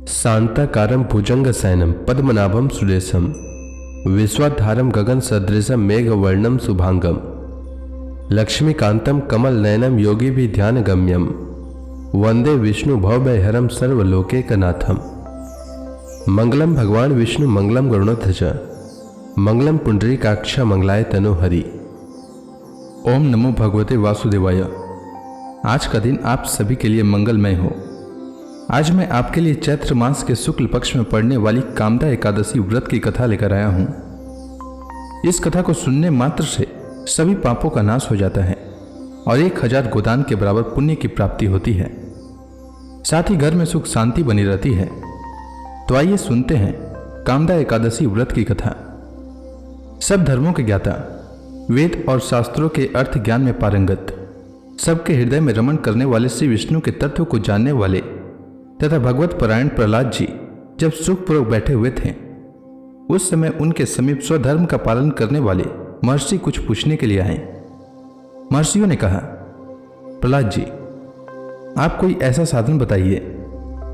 शांताकारं भुजंगशयनं पद्मनाभं सुरेशं विश्वाधारं गगनसदृशं मेघवर्णं शुभांगं लक्ष्मीकान्तं कमलनयनं योगिभिर्ध्यानगम्यं वंदे विष्णु भवभयहरं सर्वलोकैकनाथं। मंगलम भगवान विष्णु मंगलम गरुड़ध्वज मंगलम पुंडरीकाक्ष मंगलाय तनोहरि। ओम नमो भगवते वासुदेवाय। आज का दिन आप सभी के लिए मंगलमय हो। आज मैं आपके लिए चैत्र मास के शुक्ल पक्ष में पड़ने वाली कामदा एकादशी व्रत की कथा लेकर आया हूं। इस कथा को सुनने मात्र से सभी पापों का नाश हो जाता है और 1000 गोदान के बराबर पुण्य की प्राप्ति होती है। साथ ही घर में सुख शांति बनी रहती है। तो आइए सुनते हैं कामदा एकादशी व्रत की कथा। सब धर्मों के ज्ञाता, वेद और शास्त्रों के अर्थ ज्ञान में पारंगत, सबके हृदय में रमण करने वाले श्री विष्णु के तत्व को जानने वाले तथा भगवत परायण प्रहलाद जी जब सुखपूर्वक बैठे हुए थे, उस समय उनके समीप स्वधर्म का पालन करने वाले महर्षि कुछ पूछने के लिए आए। महर्षियों ने कहा, प्रहलाद जी, आप कोई ऐसा साधन बताइए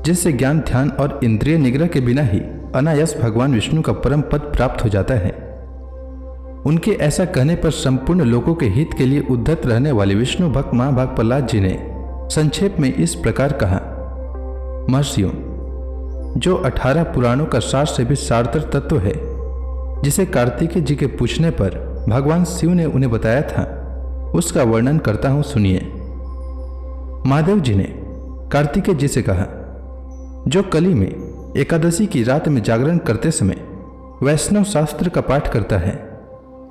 जिससे ज्ञान, ध्यान और इंद्रिय निग्रह के बिना ही अनायास भगवान विष्णु का परम पद प्राप्त हो जाता है। उनके ऐसा कहने पर संपूर्ण लोगों के हित के लिए उद्धत रहने वाले विष्णु भक्त महाभाग प्रहलाद जी ने संक्षेप में इस प्रकार कहा, महर्षियों, जो 18 पुराणों का सार से भी सारतर तत्व है, जिसे कार्तिकेय जी के पूछने पर भगवान शिव ने उन्हें बताया था, उसका वर्णन करता हूं, सुनिए। महादेव जी ने कार्तिकेय जी से कहा, जो कली में एकादशी की रात में जागरण करते समय वैष्णव शास्त्र का पाठ करता है,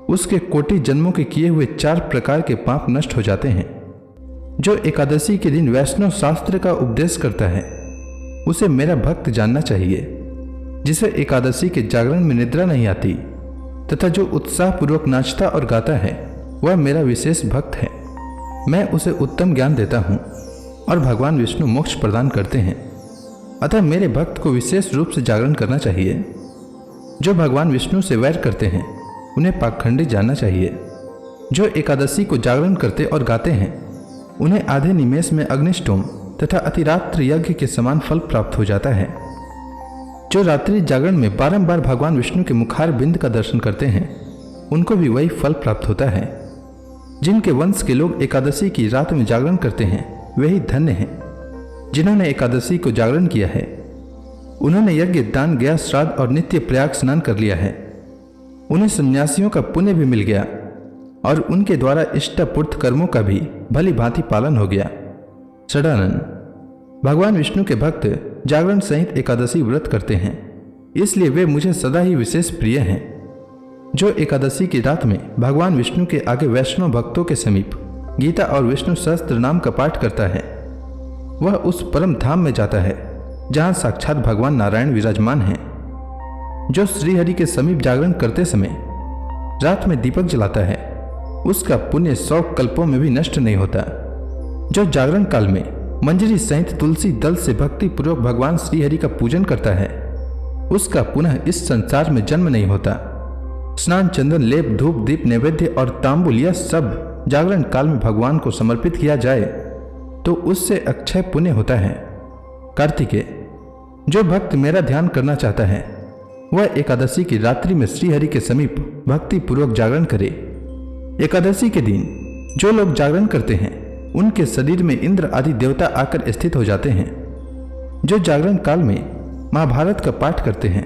उसके कोटि जन्मों के किए हुए 4 प्रकार के पाप नष्ट हो जाते हैं। जो एकादशी के दिन वैष्णव शास्त्र का उपदेश करता है, उसे मेरा भक्त जानना चाहिए। जिसे एकादशी के जागरण में निद्रा नहीं आती तथा जो उत्साहपूर्वक नाचता और गाता है, वह मेरा विशेष भक्त है। मैं उसे उत्तम ज्ञान देता हूँ और भगवान विष्णु मोक्ष प्रदान करते हैं। अतः मेरे भक्त को विशेष रूप से जागरण करना चाहिए। जो भगवान विष्णु से वैर करते हैं, उन्हें पाखंडी जानना चाहिए। जो एकादशी को जागरण करते और गाते हैं, उन्हें आधे निमेष में अग्निष्टोम तथा अतिरात्र यज्ञ के समान फल प्राप्त हो जाता है। जो रात्रि जागरण में बारंबार भगवान विष्णु के मुखार बिंद का दर्शन करते हैं, उनको भी वही फल प्राप्त होता है। जिनके वंश के लोग एकादशी की रात में जागरण करते हैं, वही धन्य हैं। जिन्होंने एकादशी को जागरण किया है, उन्होंने यज्ञ, दान, गया, श्राद्ध और नित्य प्रयाग स्नान कर लिया है। उन्हें सन्यासियों का पुण्य भी मिल गया और उनके द्वारा इष्टपूर्त कर्मों का भी भली भांति पालन हो गया। षडानन, भगवान विष्णु के भक्त जागरण सहित एकादशी व्रत करते हैं, इसलिए वे मुझे सदा ही विशेष प्रिय हैं। जो एकादशी की रात में भगवान विष्णु के आगे वैष्णव भक्तों के समीप गीता और विष्णु सहस्त्र नाम का पाठ करता है, वह उस परम धाम में जाता है जहां साक्षात भगवान नारायण विराजमान हैं। जो श्रीहरि के समीप जागरण करते समय रात में दीपक जलाता है, उसका पुण्य 100 कल्पों में भी नष्ट नहीं होता। जो जागरण काल में मंजरी सहित तुलसी दल से भक्ति पूर्वक भगवान श्रीहरि का पूजन करता है, उसका पुनः इस संसार में जन्म नहीं होता। स्नान, चंदन, लेप, धूप, दीप, नैवेद्य और तांबुल, यह सब जागरण काल में भगवान को समर्पित किया जाए तो उससे अक्षय पुण्य होता है। कार्तिकेय, जो भक्त मेरा ध्यान करना चाहता है, वह एकादशी की रात्रि में श्रीहरि के समीप भक्ति पूर्वक जागरण करे। एकादशी के दिन जो लोग जागरण करते हैं, उनके शरीर में इंद्र आदि देवता आकर स्थित हो जाते हैं। जो जागरण काल में महाभारत का पाठ करते हैं,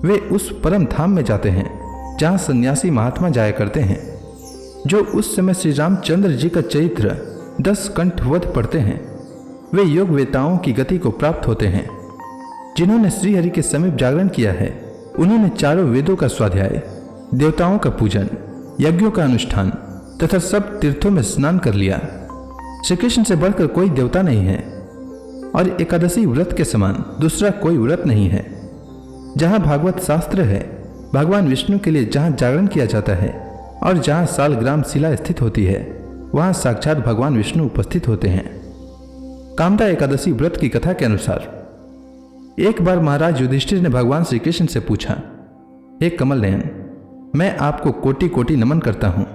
वे उस परम धाम में जाते हैं जहां सन्यासी महात्मा जाया करते हैं। जो उस समय श्री रामचंद्र जी का चरित्र 10 कंठवध पढ़ते हैं, वे योग वेताओं की गति को प्राप्त होते हैं। जिन्होंने श्रीहरि के समीप जागरण किया है, उन्होंने चारों वेदों का स्वाध्याय, देवताओं का पूजन, यज्ञों का अनुष्ठान तथा सब तीर्थों में स्नान कर लिया। श्री कृष्ण से बढ़कर कोई देवता नहीं है और एकादशी व्रत के समान दूसरा कोई व्रत नहीं है। जहां भागवत शास्त्र है, भगवान विष्णु के लिए जहां जागरण किया जाता है और जहां सालग्राम शिला स्थित होती है, वहां साक्षात भगवान विष्णु उपस्थित होते हैं। कामदा एकादशी व्रत की कथा के अनुसार एक बार महाराज युधिष्ठिर ने भगवान श्री कृष्ण से पूछा, हे कमल नयन, मैं आपको कोटि कोटि नमन करता हूं।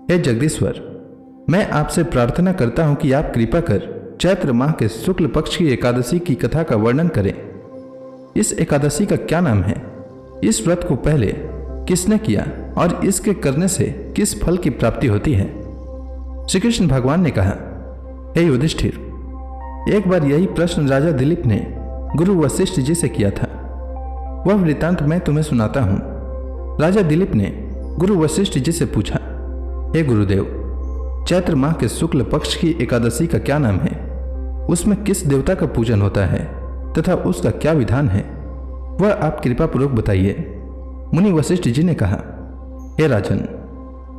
हे जगदीश्वर, मैं आपसे प्रार्थना करता हूं कि आप कृपा कर चैत्र माह के शुक्ल पक्ष की एकादशी की कथा का वर्णन करें। इस एकादशी का क्या नाम है? इस व्रत को पहले किसने किया और इसके करने से किस फल की प्राप्ति होती है? श्री कृष्ण भगवान ने कहा, हे युधिष्ठिर, एक बार यही प्रश्न राजा दिलीप ने गुरु वशिष्ठ जी से किया था। वह वृत्तांत मैं तुम्हें सुनाता हूं। राजा दिलीप ने गुरु वशिष्ठ जी से पूछा, हे गुरुदेव, चैत्र माह के शुक्ल पक्ष की एकादशी का क्या नाम है? उसमें किस देवता का पूजन होता है तथा उसका क्या विधान है? वह आप कृपा पूर्वक बताइए। मुनि वशिष्ठ जी ने कहा, हे राजन,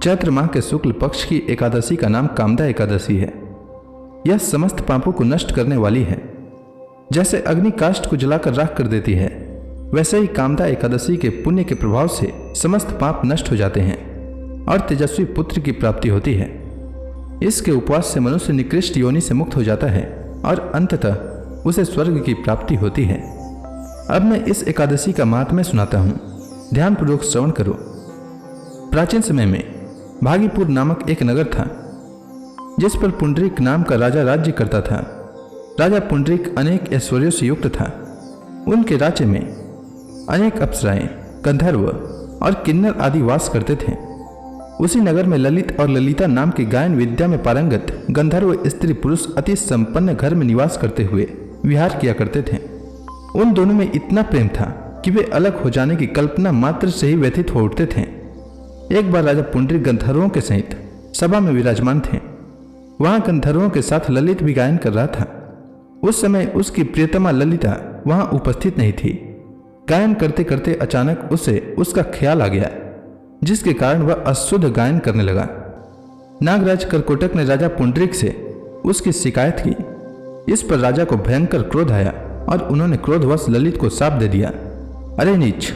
चैत्र माह के शुक्ल पक्ष की एकादशी का नाम कामदा एकादशी है। यह समस्त पापों को नष्ट करने वाली है। जैसे अग्नि काष्ठ को जलाकर राख कर देती है, वैसे ही कामदा एकादशी के पुण्य के प्रभाव से समस्त पाप नष्ट हो जाते हैं और तेजस्वी पुत्र की प्राप्ति होती है। इसके उपवास से मनुष्य निकृष्ट योनि से मुक्त हो जाता है और अंततः उसे स्वर्ग की प्राप्ति होती है। अब मैं इस एकादशी का महात्म्य सुनाता हूँ, ध्यानपूर्वक श्रवण करो। प्राचीन समय में भागीपुर नामक एक नगर था, जिस पर पुंडरीक नाम का राजा राज्य करता था। राजा पुंडरीक अनेक ऐश्वर्यों से युक्त था। उनके राज्य में अनेक अप्सराएं, गंधर्व और किन्नर आदि वास करते थे। उसी नगर में ललित और ललिता नाम की गायन विद्या में पारंगत गंधर्व स्त्री पुरुष अति संपन्न घर में निवास करते हुए विहार किया करते थे। उन दोनों में इतना प्रेम था कि वे अलग हो जाने की कल्पना मात्र से ही व्यथित हो उठते थे। एक बार राजा पुंडरीक गंधर्वों के सहित सभा में विराजमान थे। वहां गंधर्वों के साथ ललित भी गायन कर रहा था। उस समय उसकी प्रियतमा ललिता वहां उपस्थित नहीं थी। गायन करते करते अचानक उसे उसका ख्याल आ गया, जिसके कारण वह अशुद्ध गायन करने लगा। नागराज करकोटक ने राजा पुंडरीक से उसकी शिकायत की। इस पर राजा को भयंकर क्रोध आया और उन्होंने क्रोधवश ललित को शाप दे दिया, अरे नीच,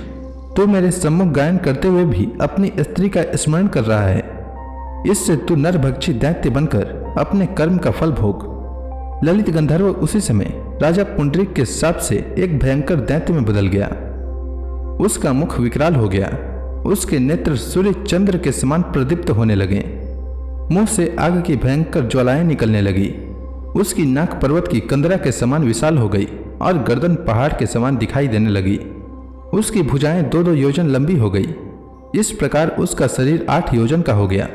तू मेरे सम्मुख गायन करते हुए भी अपनी स्त्री का स्मरण कर रहा है। इससे तू नरभक्षी दैत्य बनकर अपने कर्म का फल भोग। ललित गंधर्व उसी समय राजा पुंडरीक के शाप से एक भयंकर दैत्य में बदल गया। उसका मुख विकराल हो गया, उसके नेत्र सूर्य चंद्र के समान प्रदीप्त होने लगे, मुंह से आग की भयंकर ज्वालाएं निकलने लगी। उसकी नाक पर्वत की कंदरा के समान विशाल हो गई और गर्दन पहाड़ के समान दिखाई देने लगी। उसकी भुजाएं 2-2 योजन लंबी हो गई। इस प्रकार उसका शरीर 8 योजन का हो गया।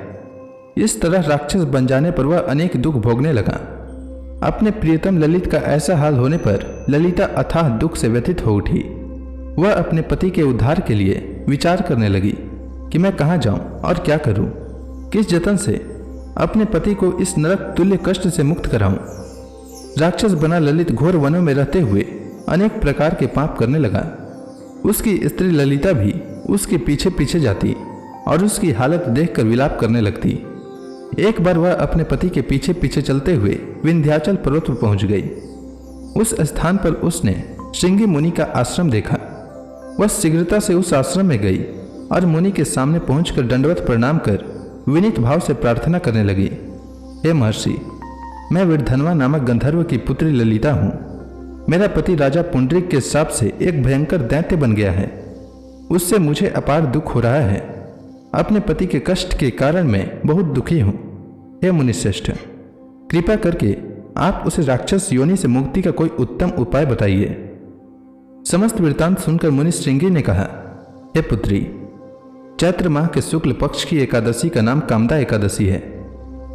इस तरह राक्षस बन जाने पर वह अनेक दुख भोगने लगा। अपने प्रियतम ललित का ऐसा हाल होने पर ललिता अथाह दुख से व्यथित हो उठी। वह अपने पति के उद्धार के लिए विचार करने लगी कि मैं कहाँ जाऊं और क्या करूं, किस जतन से अपने पति को इस नरक तुल्य कष्ट से मुक्त कराऊं। राक्षस बना ललित घोर वनों में रहते हुए अनेक प्रकार के पाप करने लगा। उसकी स्त्री ललिता भी उसके पीछे पीछे जाती और उसकी हालत देखकर विलाप करने लगती। एक बार वह अपने पति के पीछे पीछे चलते हुए विंध्याचल पर्वत पर पहुंच गई। उस स्थान पर उसने श्रृंगी मुनि का आश्रम देखा। वह शीघ्रता से उस आश्रम में गई और मुनि के सामने पहुंचकर दंडवत प्रणाम कर विनीत भाव से प्रार्थना करने लगी, हे महर्षि, मैं विरधनवा नामक गंधर्व की पुत्री ललिता हूँ। मेरा पति राजा पुंडरीक के शाप से एक भयंकर दैत्य बन गया है। उससे मुझे अपार दुख हो रहा है। अपने पति के कष्ट के कारण मैं बहुत दुखी हूँ। हे मुनिश्रेष्ठ, कृपा करके आप उसे राक्षस योनि से मुक्ति का कोई उत्तम उपाय बताइए। समस्त वृत्तांत सुनकर मुनि श्रृंगी ने कहा, हे पुत्री, चैत्र माह के शुक्ल पक्ष की एकादशी का नाम कामदा एकादशी है।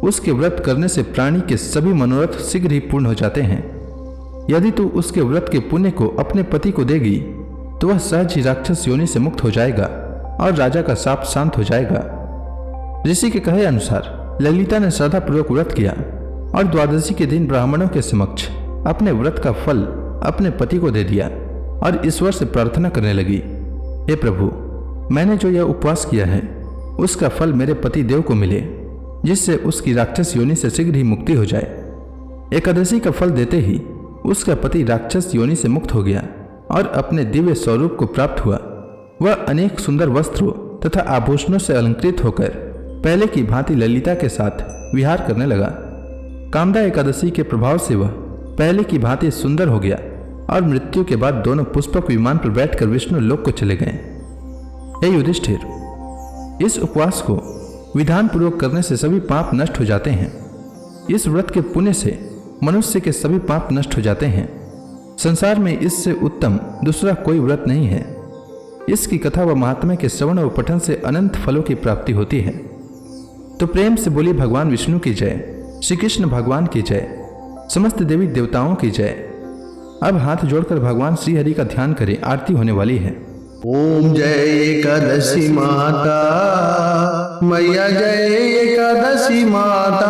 उसके व्रत करने से प्राणी के सभी मनोरथ शीघ्र ही पूर्ण हो जाते हैं। यदि तू उसके व्रत के पुण्य को अपने पति को देगी तो वह सहज ही राक्षस योनि से मुक्त हो जाएगा और राजा का शाप शांत हो जाएगा। ऋषि के कहे अनुसार ललिता ने श्रद्धापूर्वक व्रत किया और द्वादशी के दिन ब्राह्मणों के समक्ष अपने व्रत का फल अपने पति को दे दिया और ईश्वर से प्रार्थना करने लगी, हे प्रभु, मैंने जो यह उपवास किया है उसका फल मेरे पति देव को मिले, जिससे उसकी राक्षस योनि से शीघ्र ही मुक्ति हो जाए। एकादशी का फल देते ही उसका पति राक्षस योनि से मुक्त हो गया और अपने दिव्य स्वरूप को प्राप्त हुआ। वह अनेक सुंदर वस्त्रों तथा आभूषणों से अलंकृत होकर पहले की भांति ललिता के साथ विहार करने लगा। कामदा एकादशी के प्रभाव से वह पहले की भांति सुंदर हो गया और मृत्यु के बाद दोनों पुष्पक विमान पर बैठकर विष्णु लोक को चले गए। हे युधिष्ठिर, इस उपवास को विधान पूर्वक करने से सभी पाप नष्ट हो जाते हैं। इस व्रत के पुण्य से मनुष्य के सभी पाप नष्ट हो जाते हैं। संसार में इससे उत्तम दूसरा कोई व्रत नहीं है। इसकी कथा व महात्म्य के श्रवण और पठन से अनंत फलों की प्राप्ति होती है। तो प्रेम से बोली भगवान विष्णु की जय, श्री कृष्ण भगवान की जय, समस्त देवी देवताओं की जय। अब हाथ जोड़कर भगवान श्री हरि का ध्यान करें, आरती होने वाली है। ओम जय एकादशी माता, मैया जय एकादशी माता।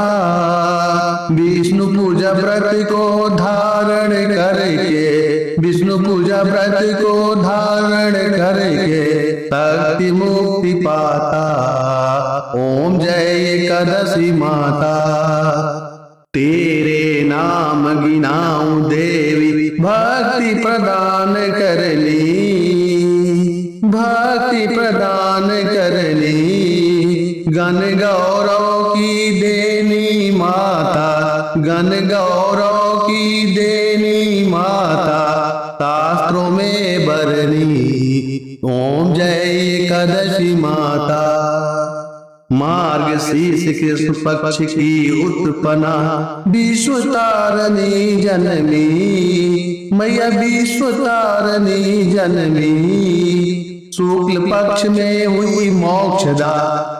विष्णु पूजा व्रत को धारण करके, विष्णु पूजा व्रत को धारण करके शक्ति मुक्ति पाता। ओम जय एकादशी माता। तेरे नाम गिनाऊं देवी, भक्ति प्रदान करनी, भक्ति प्रदान करनी। गण गौरव की देनी माता, गण गौरव की देनी माता, शास्त्रों में बरनी। ओम जय एकादशी माता। मार्गशीर्ष कृष्ण पक्ष की उत्पन्ना, विश्व तारणी जननी, मैया विश्व तारणी जननी। शुक्ल पक्ष में हुई मोक्षदा,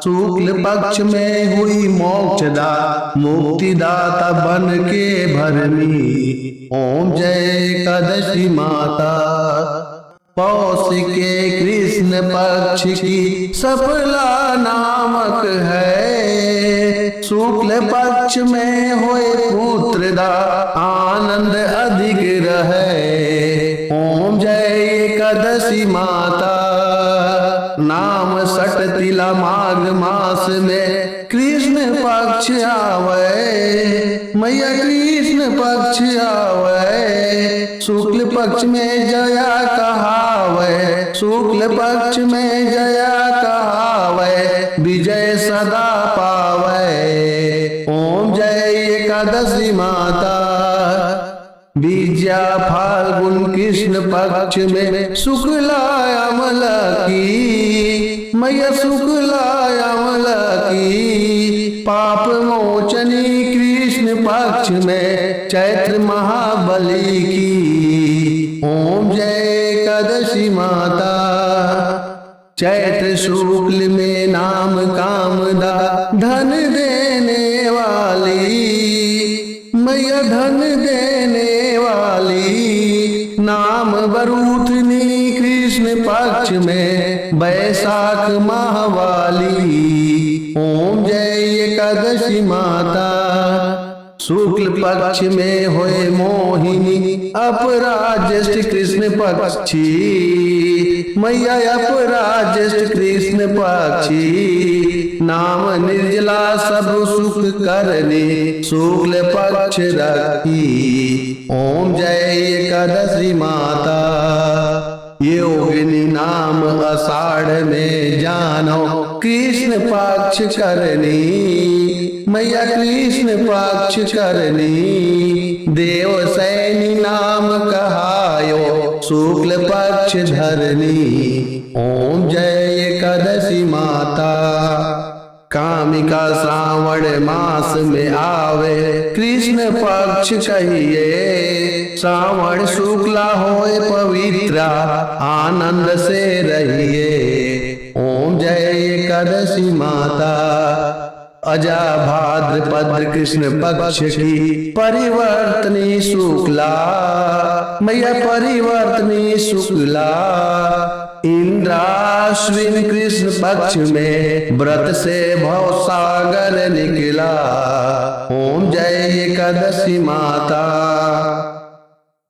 शुक्ल पक्ष में हुई मोक्षदा, मुक्तिदाता बन के भरनी। ओम जय एकादशी माता। पौष के कृष्ण पक्ष की सफला नामक है, शुक्ल पक्ष में होए पुत्रदा, आनंद अधिक रहे। ओम जय एकादशी माता। नाम सटतिला माघ मास में कृष्ण पक्ष आवे, मैया कृष्ण पक्ष आवे। शुक्ल पक्ष में जया कहावे, शुक्ल पक्ष में जया कहावे, विजय सदा पावे। ओम जय एकादशी माता। विद्या फाल्गुन कृष्ण पक्ष में शुक्ला अमला की, मैया शुक्ला अमला की। पाप मोचनी कृष्ण पक्ष में चैत्र महाबली की। ओम जय एकादशी माता। चैत्र शुक्ल में नाम कामदा, धन देने वाली, मैया धन देने वाली। नाम बरूथनी कृष्ण पक्ष में बैसाख माहवाली। ओम जय एकादशी माता। शुक्ल पक्ष में होए मोहिनी, अपराज्येष्ठ कृष्ण पक्षी, मैया अपराज्येष्ठ कृष्ण पक्षी। नाम निर्जला सब सुख करने, शुक्ल पक्ष रखी। ओम जय एकादशी माता। योगिनी नाम आषाढ़ में जानो, कृष्ण पक्ष करनी, मैया कृष्ण पक्ष करनी। देव सैनी नाम कहायो, शुक्ल पक्ष धरनी। ओम जय एकादशी माता। कामिका श्रावण मास में आवे, कृष्ण पक्ष कहिए। श्रावण शुक्ला होए पवित्रा, आनंद से रहिए। ओम जय एकादशी माता। अजा भाद्रपद कृष्ण पक्ष की परिवर्तनी शुक्ला, मैया परिवर्तनी शुक्ला। इंद्राश्विन कृष्ण पक्ष में व्रत से भव सागर निकला। ओम जय एकादशी माता।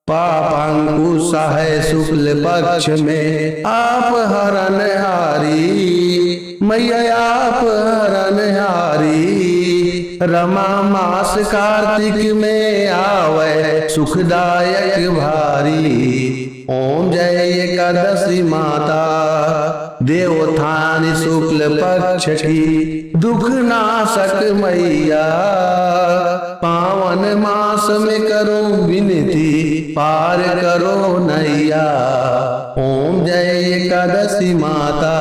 पापांकुश है शुक्ल पक्ष में आप हरणहारी, मैया आप हरणहारी। रमा मास कार्तिक में आवे, सुखदायक भारी। ओम जय एकादशी माता। देवोत्थान शुक्ल पक्ष की दुख नाशक मैया, पावन मास में करो विनती, पार करो नैया। ओम जय एकादशी माता।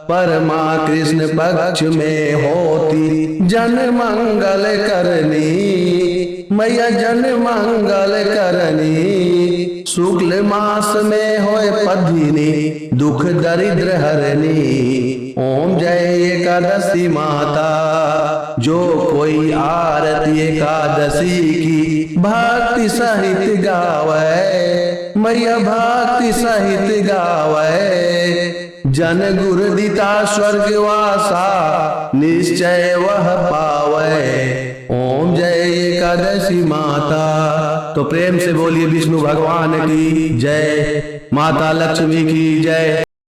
परमा कृष्ण पक्ष में होती जन मंगल करनी, मैया जन मंगल करनी। शुक्ल मास में होए पधिनी दुख दरिद्र हरनी। ओम जय एकादशी माता। जो कोई आरती एकादशी की भक्ति सहित गावे, मैया भक्ति सहित गावे। जन गुरु दिता स्वर्गवासा निश्चय वह पावे। ओम जय एकादशी माता। तो प्रेम से बोलिए विष्णु भगवान की जय, माता लक्ष्मी की जय।